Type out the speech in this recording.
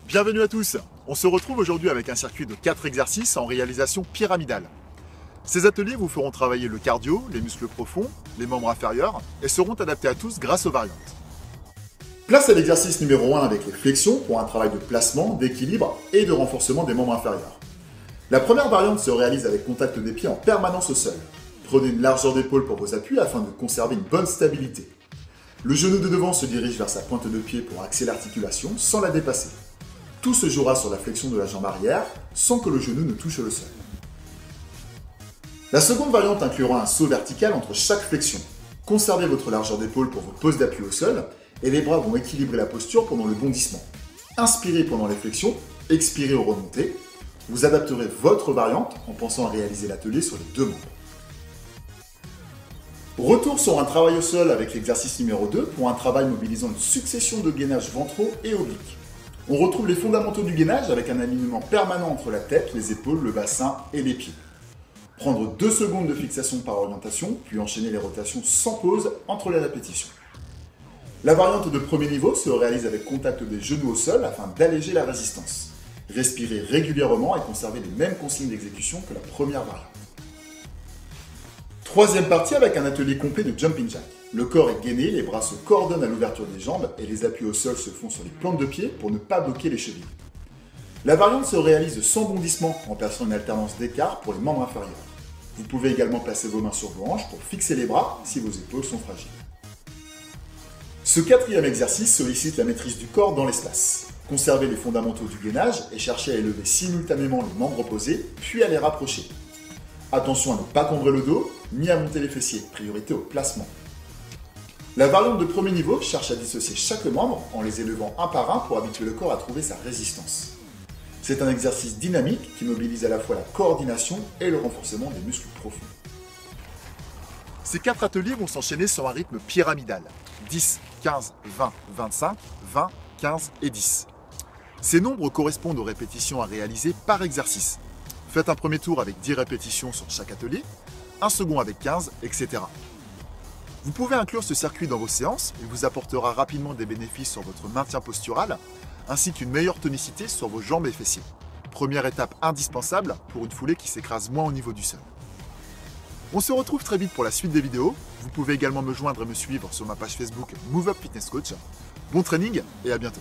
Bienvenue à tous. On se retrouve aujourd'hui avec un circuit de 4 exercices en réalisation pyramidale. Ces ateliers vous feront travailler le cardio, les muscles profonds, les membres inférieurs et seront adaptés à tous grâce aux variantes. Place à l'exercice numéro 1 avec les flexions pour un travail de placement, d'équilibre et de renforcement des membres inférieurs. La première variante se réalise avec contact des pieds en permanence au sol. Prenez une largeur d'épaule pour vos appuis afin de conserver une bonne stabilité. Le genou de devant se dirige vers sa pointe de pied pour axer l'articulation sans la dépasser. Tout se jouera sur la flexion de la jambe arrière sans que le genou ne touche le sol. La seconde variante inclura un saut vertical entre chaque flexion. Conservez votre largeur d'épaule pour vos poses d'appui au sol et les bras vont équilibrer la posture pendant le bondissement. Inspirez pendant les flexions, expirez au remonté. Vous adapterez votre variante en pensant à réaliser l'atelier sur les deux membres. Retour sur un travail au sol avec l'exercice numéro 2 pour un travail mobilisant une succession de gainages ventraux et obliques. On retrouve les fondamentaux du gainage avec un alignement permanent entre la tête, les épaules, le bassin et les pieds. Prendre 2 secondes de fixation par orientation, puis enchaîner les rotations sans pause entre les répétitions. La variante de premier niveau se réalise avec contact des genoux au sol afin d'alléger la résistance. Respirez régulièrement et conservez les mêmes consignes d'exécution que la première variante. Troisième partie avec un atelier complet de jumping jack. Le corps est gainé, les bras se coordonnent à l'ouverture des jambes et les appuis au sol se font sur les plantes de pied pour ne pas bloquer les chevilles. La variante se réalise sans bondissement en plaçant une alternance d'écart pour les membres inférieurs. Vous pouvez également placer vos mains sur vos hanches pour fixer les bras si vos épaules sont fragiles. Ce quatrième exercice sollicite la maîtrise du corps dans l'espace. Conservez les fondamentaux du gainage et cherchez à élever simultanément les membres opposés, puis à les rapprocher. Attention à ne pas combrer le dos, ni à monter les fessiers, priorité au placement. La variante de premier niveau cherche à dissocier chaque membre en les élevant un par un pour habituer le corps à trouver sa résistance. C'est un exercice dynamique qui mobilise à la fois la coordination et le renforcement des muscles profonds. Ces 4 ateliers vont s'enchaîner sur un rythme pyramidal. 10, 15, 20, 25, 20, 15 et 10. Ces nombres correspondent aux répétitions à réaliser par exercice. Faites un premier tour avec 10 répétitions sur chaque atelier, un second avec 15, etc. Vous pouvez inclure ce circuit dans vos séances, il vous apportera rapidement des bénéfices sur votre maintien postural, ainsi qu'une meilleure tonicité sur vos jambes et fessiers. Première étape indispensable pour une foulée qui s'écrase moins au niveau du sol. On se retrouve très vite pour la suite des vidéos. Vous pouvez également me joindre et me suivre sur ma page Facebook Move Up Fitness Coach. Bon training et à bientôt.